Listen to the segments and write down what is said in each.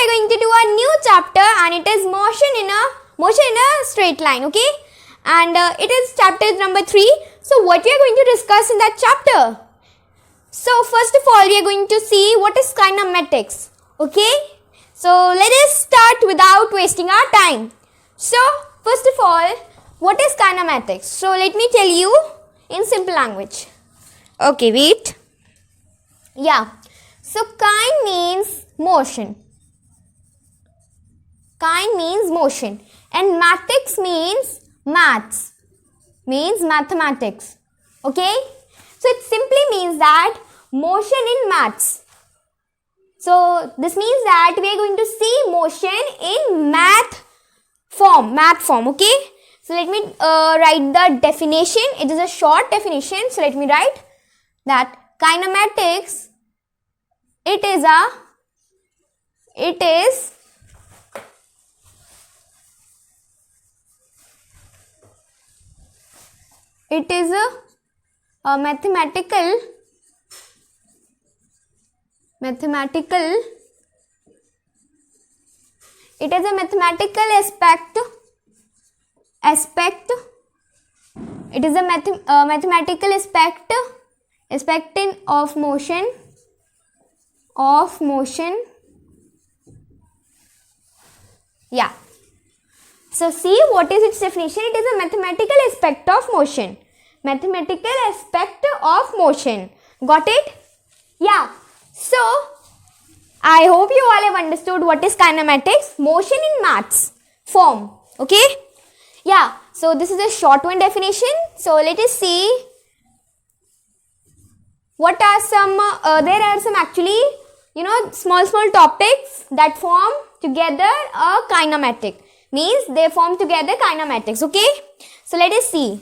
are going to do a new chapter, and it is motion in a straight line. Okay, and it is chapter number 3. So what we are going to discuss in that chapter? So first of all, we are going to see what is kinematics. Okay, so let us start without wasting our time. So first of all, what is kinematics? So let me tell you in simple language. Okay, wait. Yeah, so kind means motion. Kind means motion, and matics means maths, means mathematics. Okay, so it simply means that motion in maths. So this means that we are going to see motion in math form. Okay, so let me write the definition. It is a short definition, so let me write that kinematics, it is a mathematical aspect. It is a mathematical aspect of motion. Yeah. So see, what is its definition? It is a mathematical aspect of motion. Mathematical aspect of motion. Got it? Yeah. So I hope you all have understood what is kinematics. Motion in maths form. Okay? Yeah. So this is a short one definition. So let us see what are some, there are some actually, small topics that form together a kinematic. Means they form together kinematics. Okay? So let us see.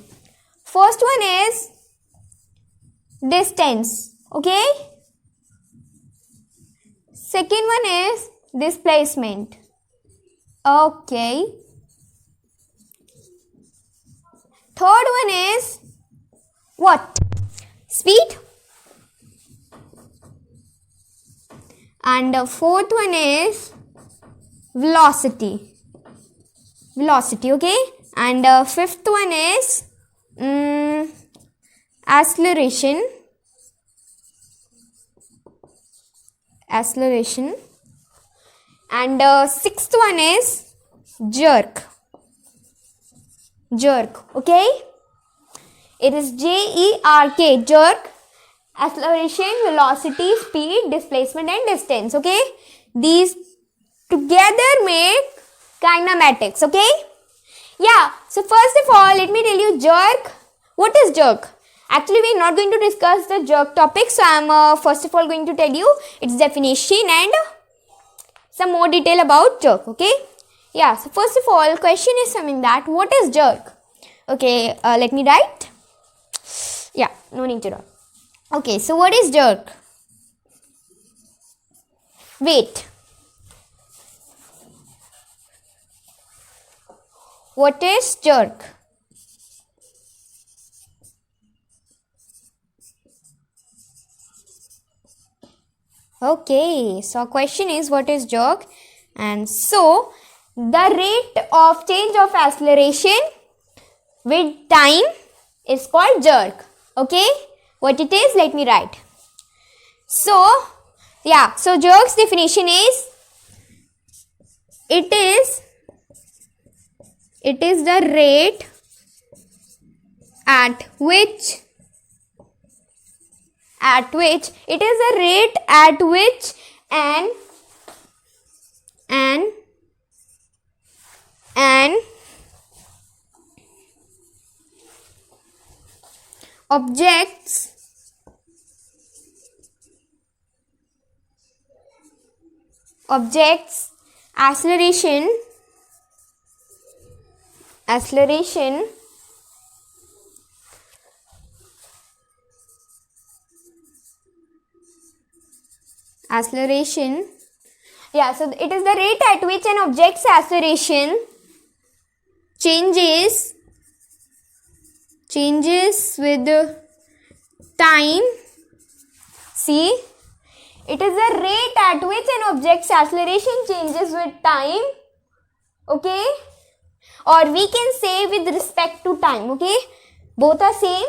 First one is distance. Okay? Second one is displacement. Okay. Third one is what? Speed. And the fourth one is velocity. Okay? And the fifth one is acceleration. And the sixth one is jerk. Okay? It is J-E-R-K, jerk. Acceleration, velocity, speed, displacement and distance. Okay? These together make kinematics. Okay? Yeah. So first of all, let me tell you jerk. What is jerk? Actually, we are not going to discuss the jerk topic. So I am first of all going to tell you its definition and some more detail about jerk. Okay? Yeah. So first of all, question is something that what is jerk? Okay. Let me write. Yeah. No need to write. Okay, so what is jerk? Wait. What is jerk? Okay, so question is what is jerk? And so the rate of change of acceleration with time is called jerk. Okay? What it is, let me write. So, yeah, so jerk's definition is, it is the rate at which an object's acceleration yeah, so it is the rate at which an object's acceleration changes with time. See, It is the rate at which an object's acceleration changes with time. Okay, or we can say with respect to time. Okay, both are same.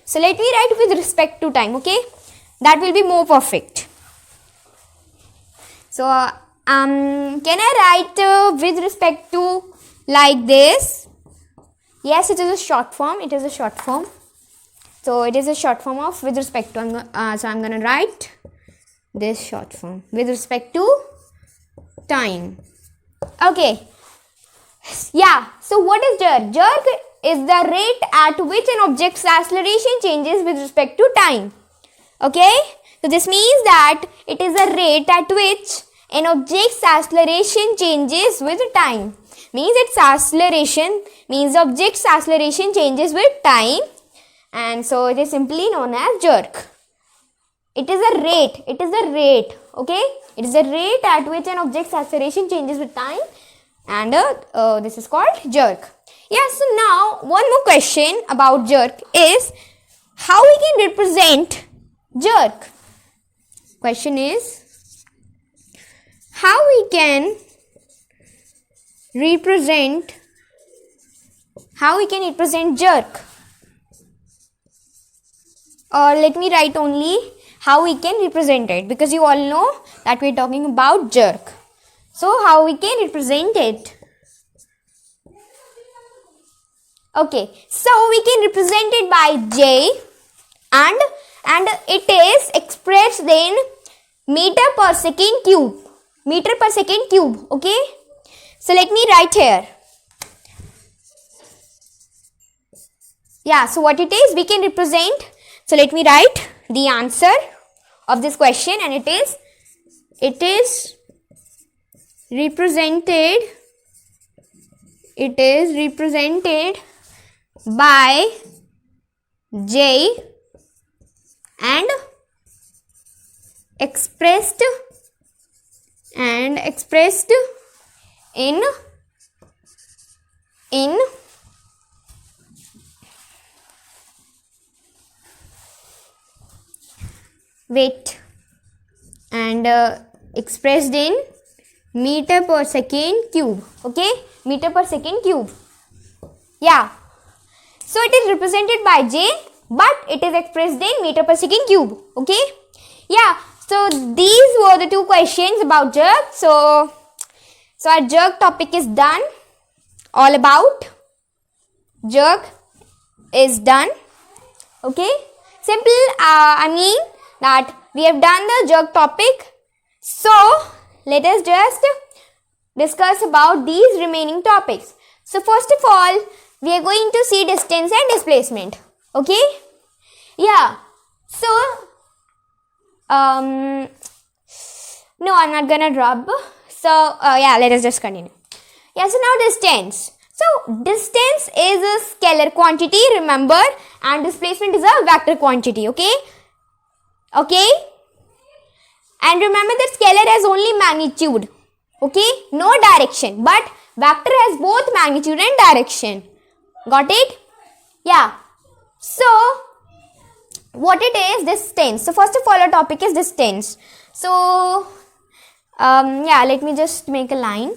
So let me write with respect to time. Okay, that will be more perfect. So can I write with respect to like this? Yes, it is a short form. It is a short form. So it is a short form of with respect to. So I'm gonna write this short form with respect to time. Okay. Yeah. So what is jerk? Jerk is the rate at which an object's acceleration changes with respect to time. Okay. So this means that it is the rate at which an object's acceleration changes with time. Means its acceleration means the object's acceleration changes with time, and so it is simply known as jerk. It is a rate. It is a rate. Okay. It is a rate at which an object's acceleration changes with time, and this is called jerk. Yeah. So now one more question about jerk is how we can represent jerk. Question is how we can represent jerk, or let me write only how we can represent it, because you all know that we are talking about jerk. So how we can represent it? Okay, so we can represent it by J, and it is expressed in meter per second cube. Meter per second cube. Okay. So let me write here. Yeah, so what it is, we can represent. So let me write the answer of this question, and it is represented by J and expressed in wait, and expressed in meter per second cube. Okay, meter per second cube. Yeah, so it is represented by J, but it is expressed in meter per second cube. Okay. Yeah, so these were the two questions about jerk. So our jerk topic is done. All about jerk is done. Okay, simple. I mean that we have done the jerk topic. So let us just discuss about these remaining topics. So first of all, we are going to see distance and displacement. Okay. Yeah. So no, I'm not gonna rub. So yeah, let us just continue. Yeah, so now distance. So distance is a scalar quantity, remember, and displacement is a vector quantity. Okay. Okay. And remember that scalar has only magnitude. Okay, no direction, but vector has both magnitude and direction. Got it? Yeah. So what it is, distance. So first of all, our topic is distance. So yeah, let me just make a line.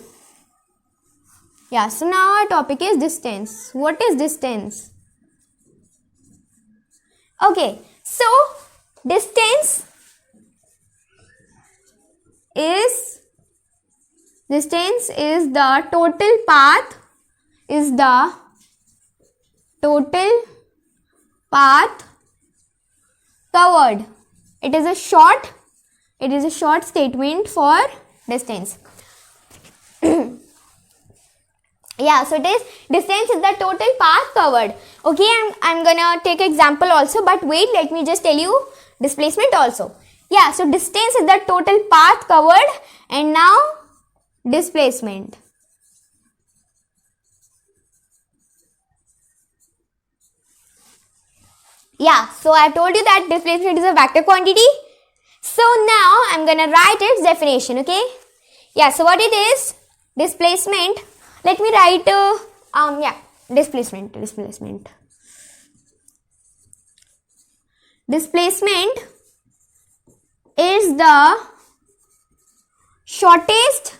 Yeah, so now our topic is distance. What is distance? Okay, so distance is the total path covered. It is a short statement for distance. Yeah, so it is distance is the total path covered. Okay, I'm gonna take example also, but wait, let me just tell you displacement also. Yeah, so distance is the total path covered, and now displacement. Yeah, so I told you that displacement is a vector quantity. So now I'm gonna write its definition. Okay. Yeah, so what it is, displacement. Let me write displacement is the shortest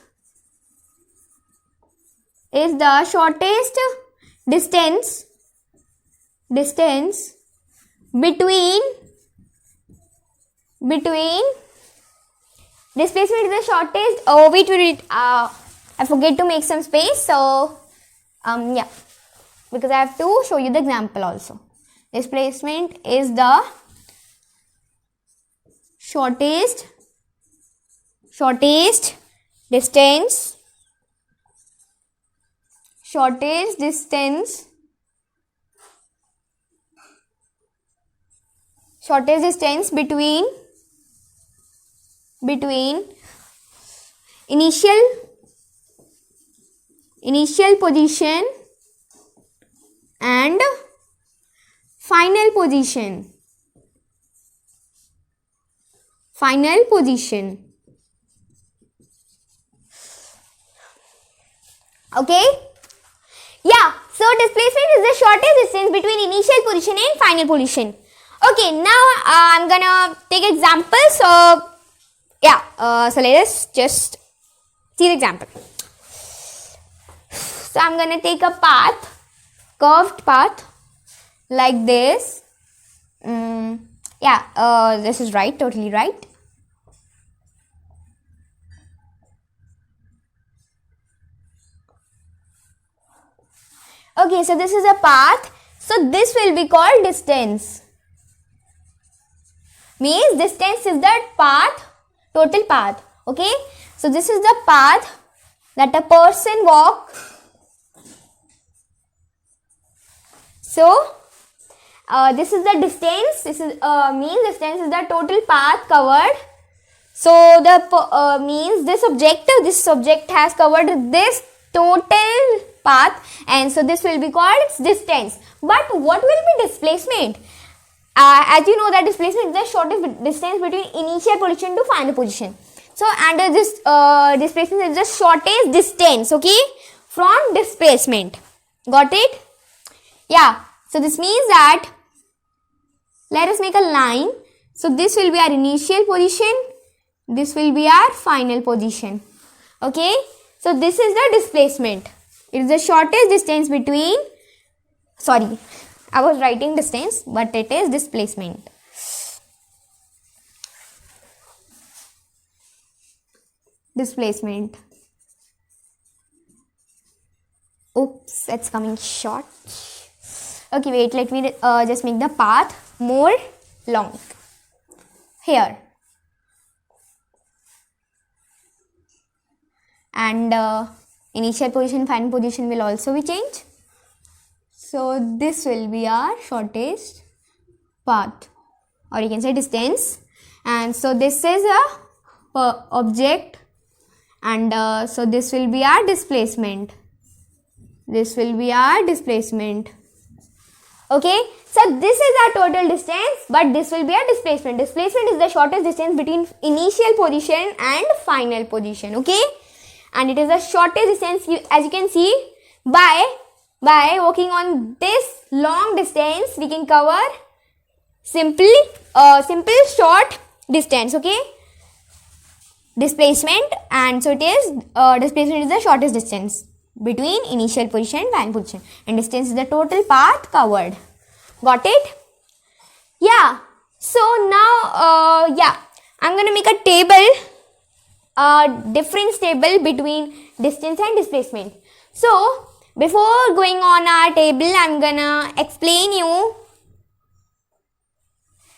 distance between displacement is the shortest. Oh wait, I forget to make some space, so yeah, because I have to show you the example also. Displacement is the shortest distance between initial position and final position. Okay, yeah, so displacement is the shortest distance between initial position and final position. Okay, now I'm gonna take example. So yeah, so let us just see the example. So I'm gonna take a curved path like this. Yeah, this is right, totally right. Okay, so this is a path. So this will be called distance. Means distance is the total path. Okay, so this is the path that a person walk. So this is the distance. This is means distance is the total path covered. So the means this object has covered this total path, and so this will be called its distance. But what will be displacement? As you know that displacement is the shortest distance between initial position to final position. So and this displacement is the shortest distance, okay, from displacement. Got it? Yeah. So this means that let us make a line. So this will be our initial position. This will be our final position. Okay. So this is the displacement. It is the shortest distance between, sorry, I was writing distance, but it is displacement. Oops, it's coming short. Okay, wait, let me just make the path more long. Here. And initial position, final position will also be changed. So this will be our shortest path, or you can say distance. And so this is a object, and so this will be our displacement. Okay, so this is our total distance, but this will be our displacement. Displacement is the shortest distance between initial position and final position. Okay, and it is the shortest distance, as you can see, by working on this long distance we can cover simple short distance. Okay, displacement, and so it is displacement is the shortest distance between initial position and final position, and distance is the total path covered. Got it? Yeah. So now yeah, I'm gonna make a table, difference table between distance and displacement. So before going on our table, I'm gonna explain you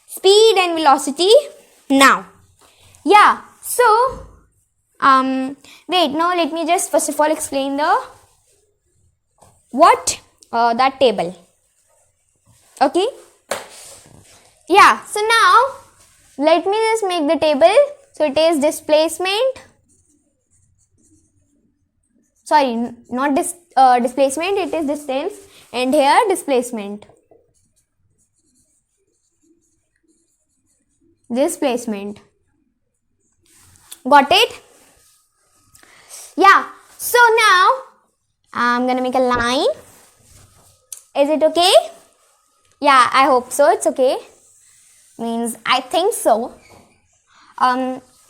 speed and velocity now. Yeah, so wait, now let me just first of all explain that table. Okay, yeah, so now let me just make the table. So it is displacement, sorry, not displacement, it is distance, and here displacement. Got it? Yeah, so now I'm gonna make a line. Is it okay? Yeah, I hope so. It's okay. Means I think so.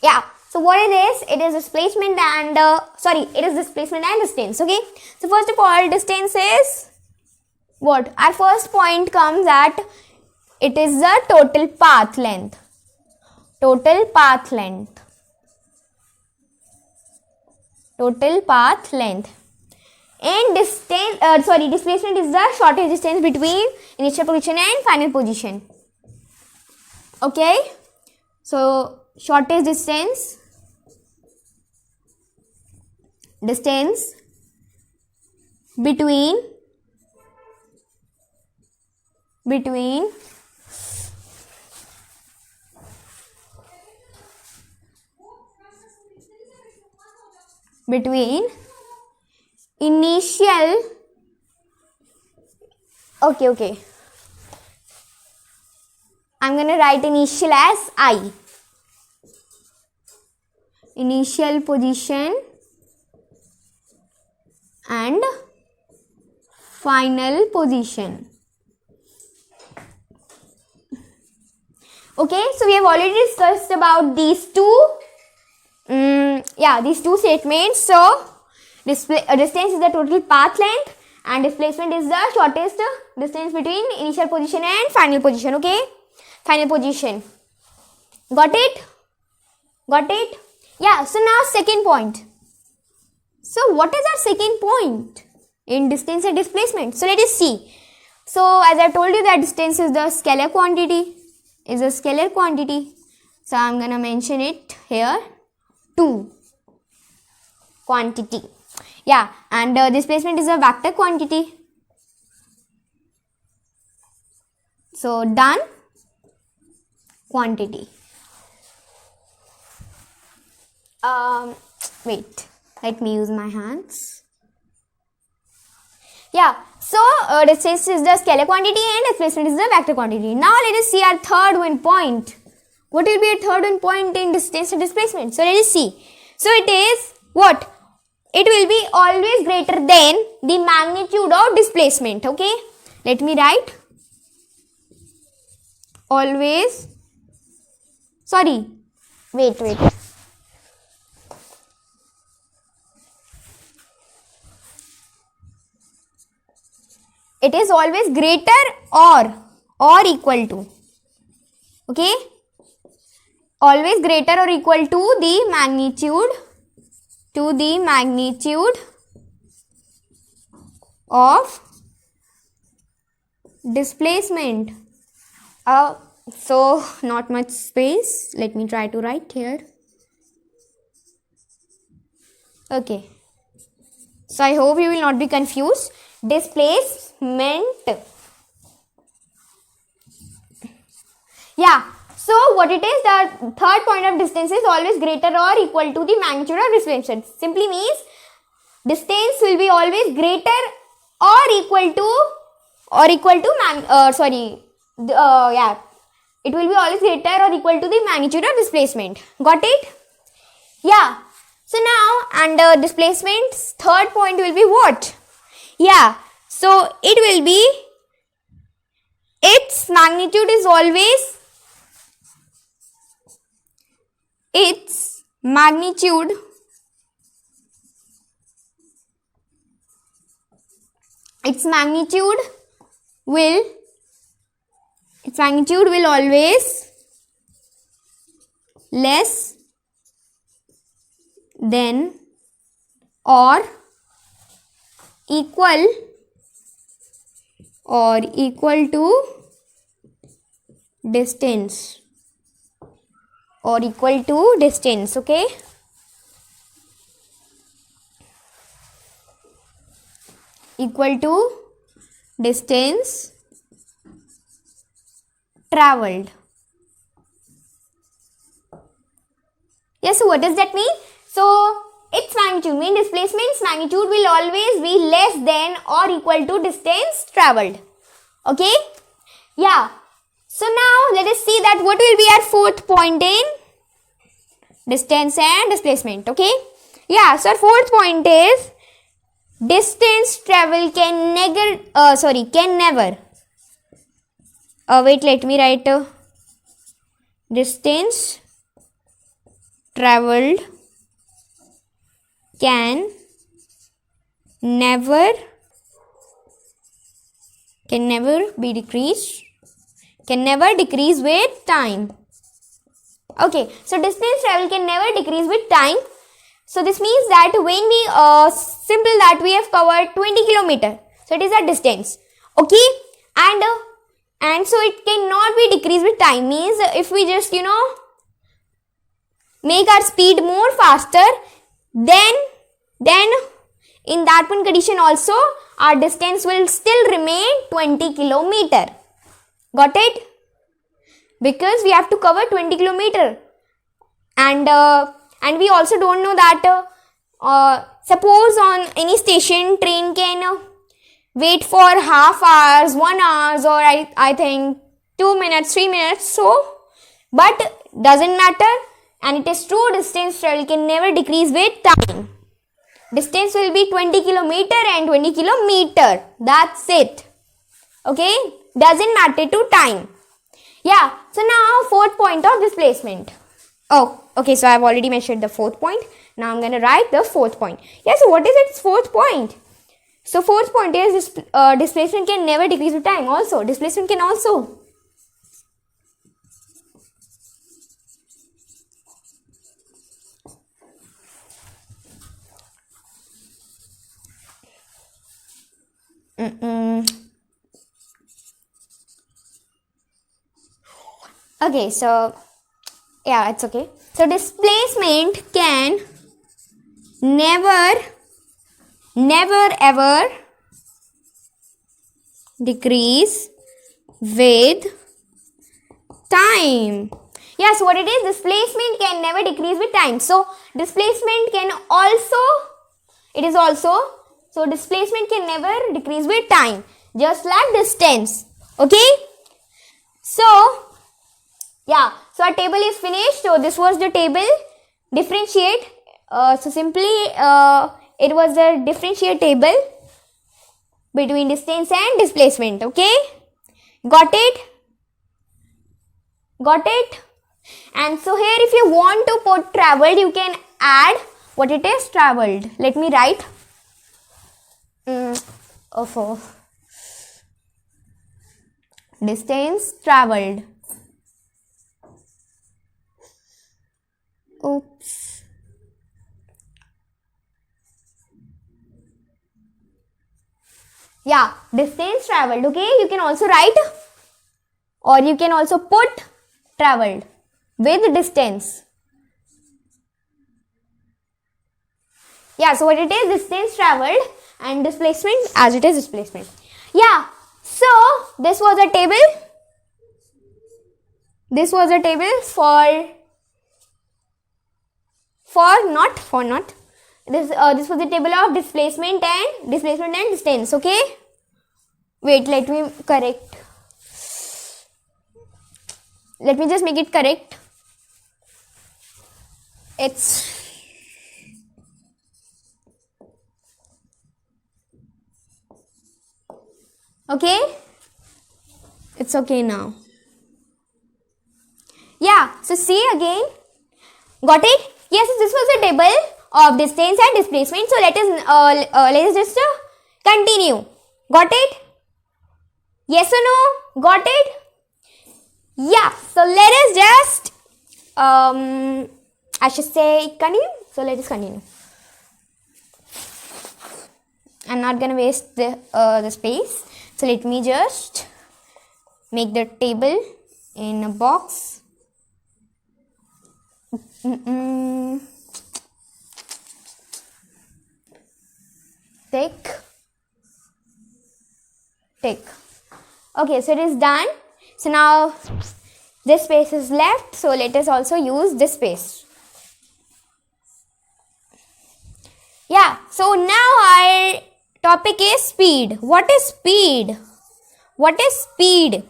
Yeah. So what it is? It is displacement and it is displacement and distance. Okay. So first of all, distance is what? Our first point comes at it is the total path length. Total path length. Total path length. And displacement is the shortest distance between initial position and final position. Okay. So shortest distance between initial, okay, I'm gonna write initial as I, initial position and final position. Okay, so we have already discussed about these two these two statements. So distance is the total path length and displacement is the shortest distance between initial position and final position. Okay, final position. Got it? Yeah. So now second point. So what is our second point in distance and displacement? So let us see. So as I told you that distance is the scalar quantity. So I'm gonna mention it here. 2 quantity. Yeah, and displacement is a vector quantity. So done. Quantity. Wait, let me use my hands. Yeah, so distance is the scalar quantity and displacement is the vector quantity. Now let us see our third one point. What will be a third one point in distance and displacement? So let us see. So it is what? It will be always greater than the magnitude of displacement. Okay, let me write. Always. Wait. It is always greater or equal to. Okay, always greater or equal to the magnitude of displacement. So not much space. Let me try to write here. Okay. So I hope you will not be confused. Displacement. Yeah. So what it is, the third point of distance is always greater or equal to the magnitude of displacement. Simply means distance will be always greater or equal to it will be always greater or equal to the magnitude of displacement. Got it? Yeah. So now under displacement's third point will be what? Yeah. So it will be its magnitude is always its magnitude will always less than or equal to distance okay. Equal to distance traveled. Yes, so what does that mean? So its magnitude means displacement's magnitude will always be less than or equal to distance traveled. Okay? Yeah. So now let us see that what will be our fourth point in distance and displacement. Okay? Yeah. So our fourth point is distance travel can never. Wait, let me write distance traveled can never be decreased, can never decrease with time. Okay, so distance travel can never decrease with time. So this means that when we simple that we have covered 20 kilometer, so it is a distance. Okay, and so it cannot be decreased with time, means if we just make our speed more faster, then in that one condition also our distance will still remain 20 kilometer. Got it? Because we have to cover 20 kilometer, and we also don't know that suppose on any station train can wait for half hours, 1 hour, or I think 2 minutes, 3 minutes. So, but doesn't matter, and it is true, distance travel can never decrease with time. Distance will be 20 kilometer and 20 kilometer. That's it. Okay, doesn't matter to time. Yeah, so now fourth point of displacement. Oh, okay, so I've already measured the fourth point. Now I'm going to write the fourth point. Yeah, so what is its fourth point? So fourth point is displacement can never decrease with time. Also, displacement can also. Okay, so yeah, it's okay. So displacement can never ever decrease with time. Yeah, so what it is, displacement can never decrease with time. So displacement can also, so displacement can never decrease with time, just like distance. Okay, so yeah, so our table is finished. So this was the table. Differentiate. So simply it was a differentiate table between distance and displacement. Okay, got it? Got it? And so here if you want to put traveled, you can add what it is traveled. Let me write. Distance traveled. Oops. Yeah, distance traveled. Okay, you can also write, or you can also put traveled with distance. Yeah, so what it is, distance traveled and displacement as it is displacement. Yeah, so this was a table. This was a table this was the table of displacement and distance. Okay, wait, let me correct. Let me just make it correct. It's okay. It's okay now. Yeah, so see again. Got it? Yes, this was a table of distance and displacement. So let us just continue. Got it? Yes or no? Got it? Yeah. So let us just I should say continue. So let us continue. I'm not gonna waste the space. So let me just make the table in a box. Tick. Okay, so it is done. So now this space is left. So let us also use this space. Yeah, so now our topic is speed. What is speed? What is speed?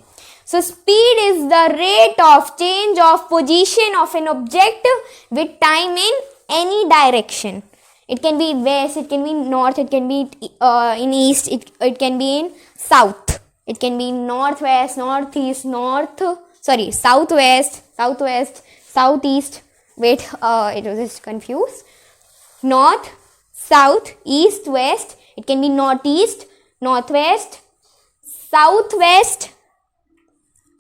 So speed is the rate of change of position of an object with time in any direction. It can be in west, it can be in north, it can be in east, it can be in south. It can be in northwest, southwest, southeast, Wait, it was just confused. North, south, east, west. It can be northeast, northwest, southwest,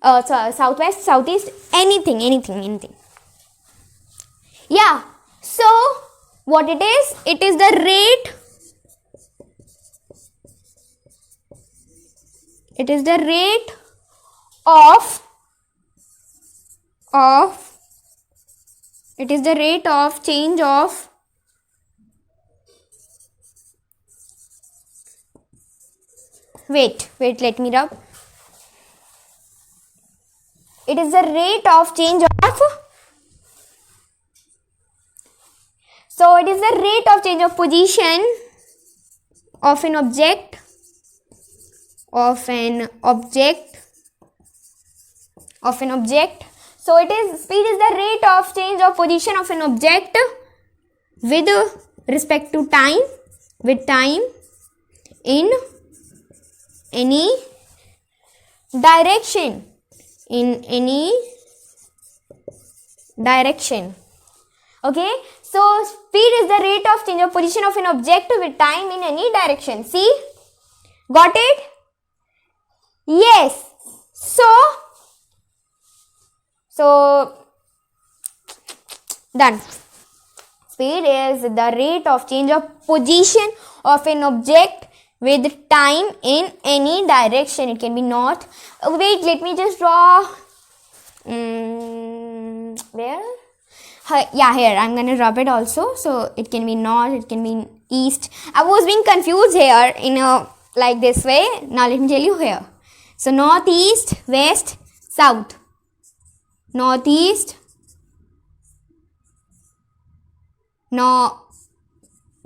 southwest, southeast, anything. Yeah. So what it is the rate. It is the rate of change of wait, let me rub. It is the rate of change of, so it is the rate of change of position of an object, So it is, speed is the rate of change of position of an object with respect to time, in any direction, Okay, so speed is the rate of change of position of an object with time in any direction. See, got it? Yes. So done. Speed is the rate of change of position of an object with time in any direction. It can be north. Wait, let me just draw. Where? Yeah, here. I'm going to rub it also. So it can be north, it can be east. I was being confused here in like this way. Now let me tell you here. So north, east, west, south. Northeast,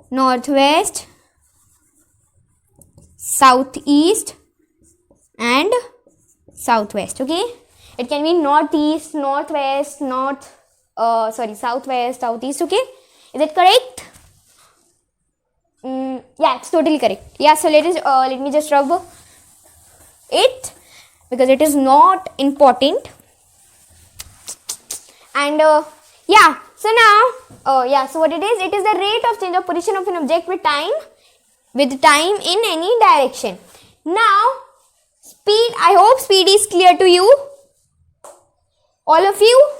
northwest, southeast and southwest. Okay, it can be northeast, northwest, southwest, southeast. Okay, is it correct? Yeah, it's totally correct. Yeah, so let me just rub it because it is not important. And yeah, so now so what it is the rate of change of position of an object with time in any direction. Now speed, I hope speed is clear to you, all of you.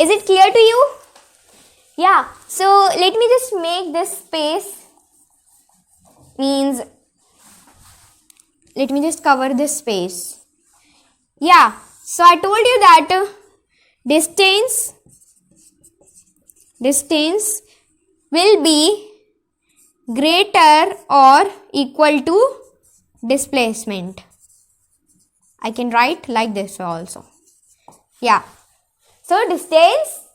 Is it clear to you? Yeah, so let me just make this space, means let me just cover this space. Yeah, so I told you that distance will be greater or equal to displacement. I can write like this also. Yeah. So distance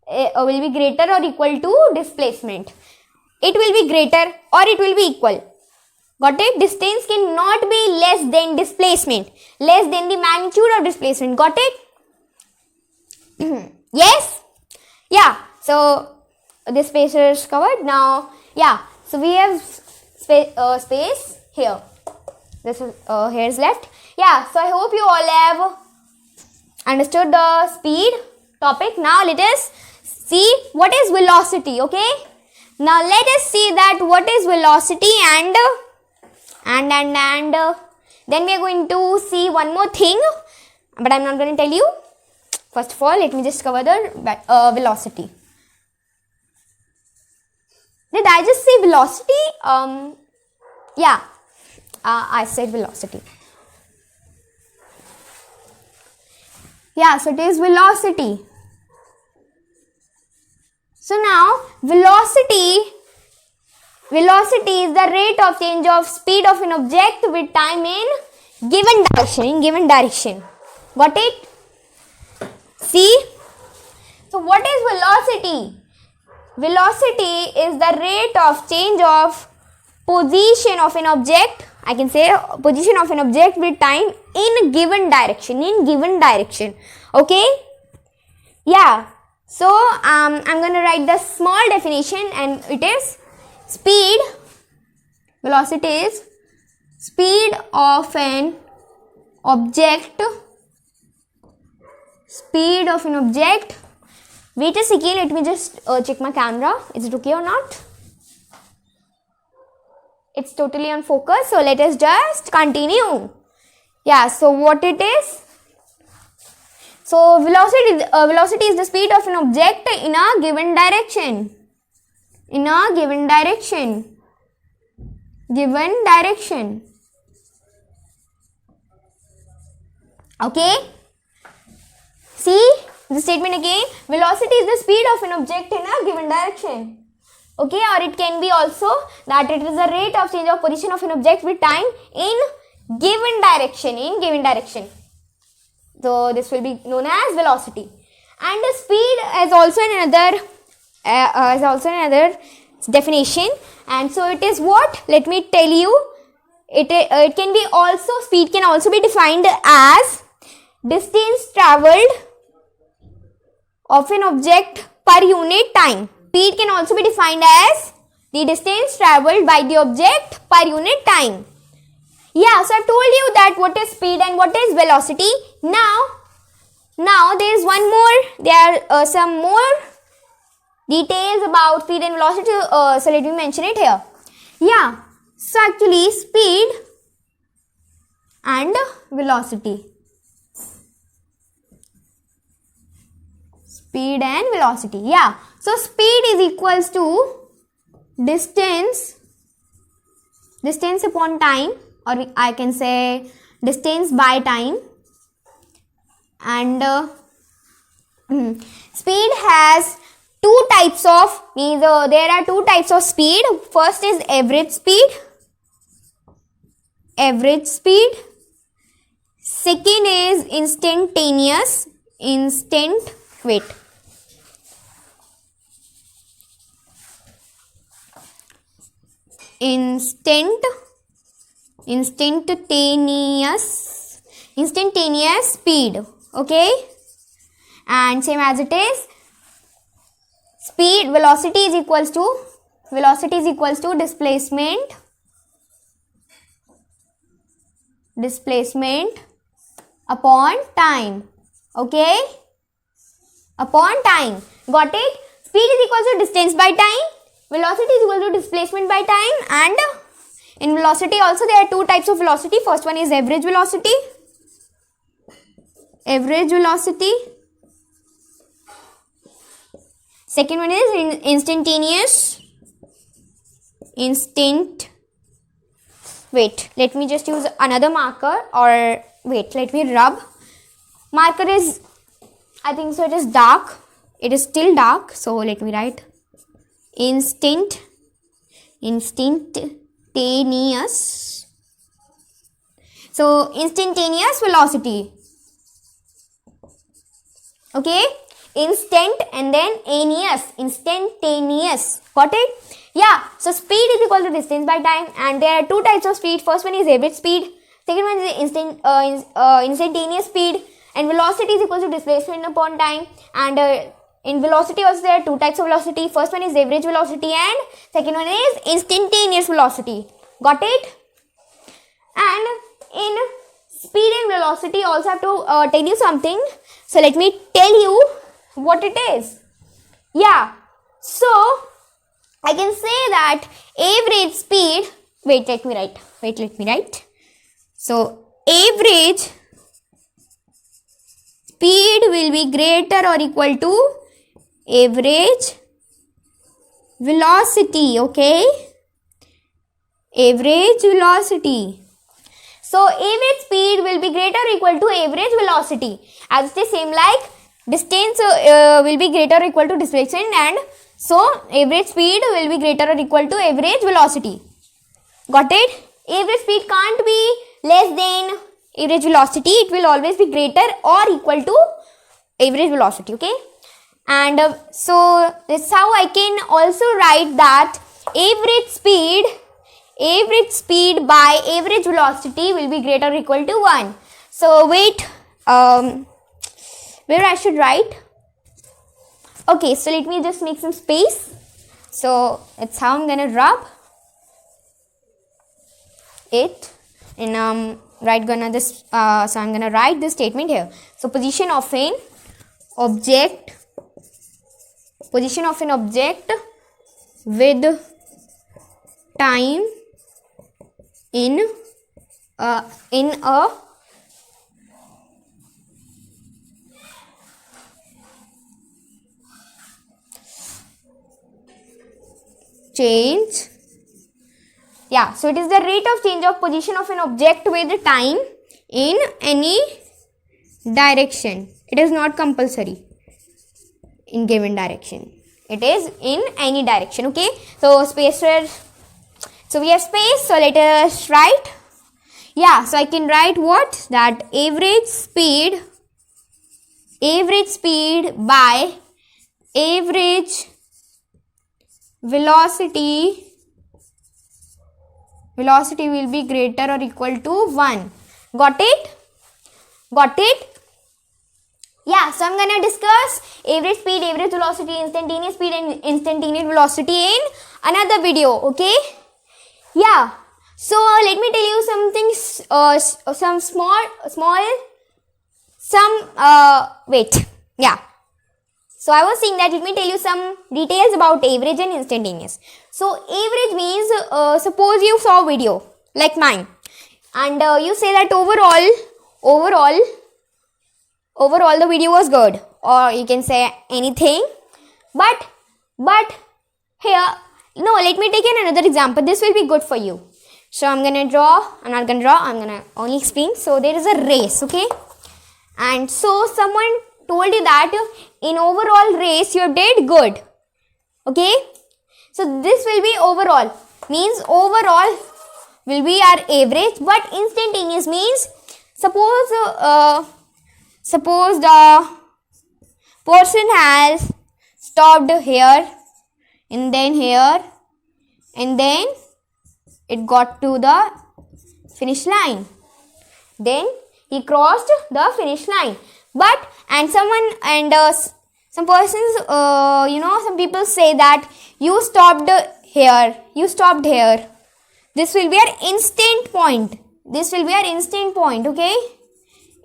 will be greater or equal to displacement. It will be greater or it will be equal. Got it? Distance cannot be less than displacement, less than the magnitude of displacement. Got it? Yes? Yeah. So this space is covered now. Yeah. So we have space here. This is here is left. Yeah. So I hope you all have understood the speed topic. Now let us see what is velocity. Okay. Now let us see that what is velocity and then we are going to see one more thing, but I'm not going to tell you. First of all, let me just cover the velocity. Did I just say velocity? Yeah, I said velocity. Yeah, so it is velocity. So now, velocity is the rate of change of speed of an object with time in given direction. Got it? See? So what is velocity? Velocity is the rate of change of position of an object. I can say position of an object with time in given direction. Okay? Yeah. So I'm going to write the small definition, and it is speed. Velocity is speed of an object Wait a second, let me just check my camera. Is it okay or not? It's totally on focus, so let us just continue. Yeah, so what it is? So velocity is the speed of an object in a given direction. In a given direction. Given direction. Okay? See the statement again. Velocity is the speed of an object in a given direction. Okay, or it can be also that it is the rate of change of position of an object with time in given direction. In given direction. So this will be known as velocity. And the speed is also another definition. And so it is what? Let me tell you. It can be also, speed can also be defined as distance travelled of an object per unit time. Speed can also be defined as the distance travelled by the object per unit time. Yeah, so I've told you that what is speed and what is velocity. Now there is one more. There are some more details about speed and velocity. So let me mention it here. Yeah, so actually speed and velocity. Speed and velocity. Yeah. So speed is equals to distance upon time, or I can say distance by time. And speed has two types of, there are two types of speed. First is average speed. Average speed. Second is instantaneous. Instantaneous speed. Okay, and same as it is, velocity is equals to displacement upon time. Okay, upon time. Got it? Speed is equals to distance by time, velocity is equal to displacement by time. And in velocity also there are two types of velocity. First one is average velocity. Second one is instantaneous. Wait, let me just use another marker, or wait, let me rub. Marker is, I think so, it is dark. It is still dark, so let me write instantaneous. So instantaneous velocity. Okay, instant and then instantaneous. Got it? Yeah, so speed is equal to distance by time, and there are two types of speed. First one is average speed, second one is instantaneous speed, and velocity is equal to displacement upon time. And in velocity also there are two types of velocity. First one is average velocity and second one is instantaneous velocity. Got it? And in speed and velocity also have to tell you something. So let me tell you what it is. Yeah, so I can say that average speed, wait, let me write. So average speed will be greater or equal to average velocity. Okay, average velocity. So average speed will be greater or equal to average velocity, as it is same like distance will be greater or equal to displacement, and so average speed will be greater or equal to average velocity. Got it? Average speed can't be less than average velocity. It will always be greater or equal to average velocity. Okay, and so that's how I can also write that average speed by average velocity will be greater or equal to 1. So wait, where I should write? Okay, so let me just make some space. So it's how I'm gonna rub it, and so I'm gonna write this statement here. So position of an object Position of an object with time in a change. Yeah, so it is the rate of change of position of an object with time in any direction. It is not compulsory in given direction. It is in any direction. Okay, so space where, so we have space, so let us write. Yeah, so I can write what? That average speed by average velocity will be greater or equal to 1. Got it? Got it? Yeah, so I'm gonna discuss average speed, average velocity, instantaneous speed and instantaneous velocity in another video. Okay? Yeah, so let me tell you something, wait, yeah. So I was saying that let me tell you some details about average and instantaneous. So average means, suppose you saw a video like mine and you say that overall the video was good, or you can say anything, but here, no, let me take another example. This will be good for you. So I'm gonna draw, I'm not gonna draw, I'm gonna only explain. So there is a race, okay, and so someone told you that in overall race you did good, okay. So this will be overall, means overall will be our average, but instantaneous means suppose the person has stopped here and then here and then it got to the finish line, then he crossed the finish line, but some persons, some people say that you stopped here. This will be our instant point. Okay?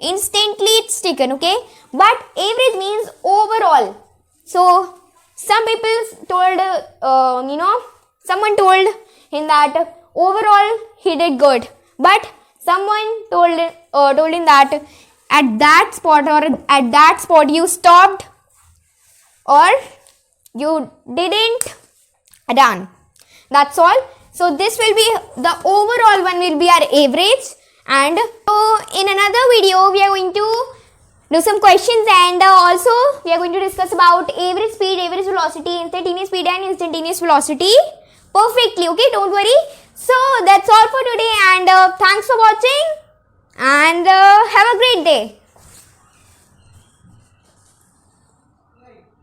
Instantly it's taken, okay? But average means overall. So some people told, someone told him that overall he did good, but someone told him that at that spot you stopped or you didn't done. That's all. So this will be the overall one, will be our average. And so in another video we are going to do some questions, and also we are going to discuss about average speed, average velocity, instantaneous speed and instantaneous velocity perfectly. Okay, don't worry. So that's all for today, and thanks for watching, and have a great day.